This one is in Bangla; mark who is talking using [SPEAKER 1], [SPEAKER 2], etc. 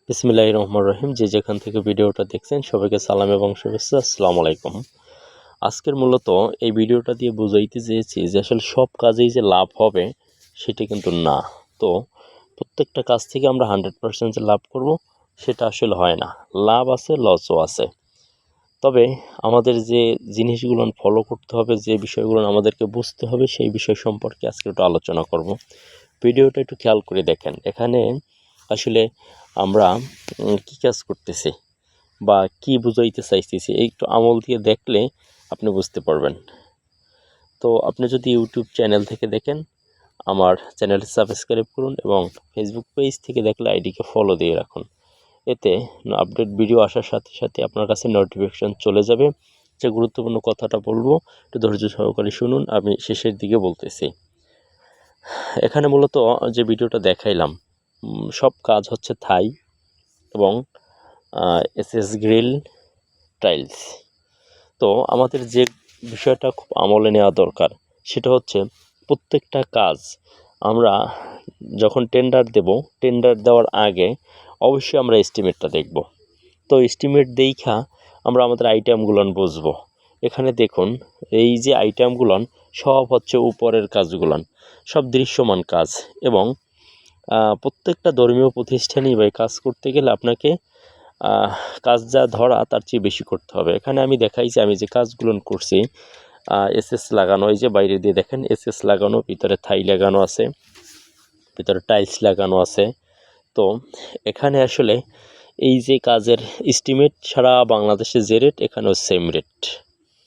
[SPEAKER 1] বিসমিল্লাহির রহমানির রহিম। যে যেখান থেকে ভিডিওটা দেখছেন সবাইকে সালাম এবং শুভেচ্ছা। আসসালামু আলাইকুম। আজকের মূলত এই ভিডিওটা দিয়ে বোঝাইতে চেয়েছি যে আসলে সব কাজেই যে লাভ হবে সেটা কিন্তু না। তো প্রত্যেকটা কাজ থেকে আমরা 100% যে লাভ করব সেটা আসলে হয় না। লাভ আছে, লসও আছে। তবে আমাদের যে জিনিসগুলো ফলো করতে হবে, যে বিষয়গুলো আমাদেরকে বুঝতে হবে, সেই বিষয় সম্পর্কে আজকে একটু আলোচনা করব। ভিডিওটা একটু খেয়াল করে দেখেন। এখানে আসলে আমরা কি কাজ করতেছি বা কি বুঝাইতে চাইতেছি একটু আমল দিয়ে দেখলে আপনি বুঝতে পারবেন। তো আপনি যদি ইউটিউব চ্যানেল থেকে দেখেন, আমার চ্যানেলটি সাবস্ক্রাইব করুন এবং ফেসবুক পেজ থেকে দেখলে আইডিকে ফলো দিয়ে রাখুন। এতে আপডেট ভিডিও আসার সাথে সাথে আপনার কাছে নোটিফিকেশন চলে যাবে। যে গুরুত্বপূর্ণ কথাটা বলবো একটু ধৈর্য সহকারে শুনুন, আমি শেষের দিকে বলতেছি। এখানে মূলত যে ভিডিওটা দেখাইলাম সব কাজ হচ্ছে থাই এবং এসএস গ্রিল টাইলস। তো আমাদের যে বিষয়টা খুব আমলে নেওয়া দরকার সেটা হচ্ছে প্রত্যেকটা কাজ আমরা যখন টেন্ডার দেব, টেন্ডার দেওয়ার আগে অবশ্যই আমরা এস্টিমেটটা দেখব। তো এস্টিমেট দেখা আমরা আমাদের আইটেমগুলো বুঝবো। এখানে দেখুন, এই যে আইটেমগুলো সব হচ্ছে উপরের কাজগুলো, সব দৃশ্যমান কাজ এবং প্রত্যেকটা ধর্মীয় প্রতিষ্ঠানেই ভাই কাজ করতে গেলে আপনাকে কাজ যা ধরা তার চেয়ে বেশি করতে হবে। এখানে আমি দেখাইছি আমি যে কাজগুলো করছি, এসএস লাগানো, এই যে বাইরে দিয়ে দেখেন এসএস লাগানো, ভিতরে থাই লাগানো আছে, ভিতরে টাইলস লাগানো আছে। তো এখানে আসলে এই যে কাজের এস্টিমেট সারা বাংলাদেশে যে রেট, এখানেও সেম রেট।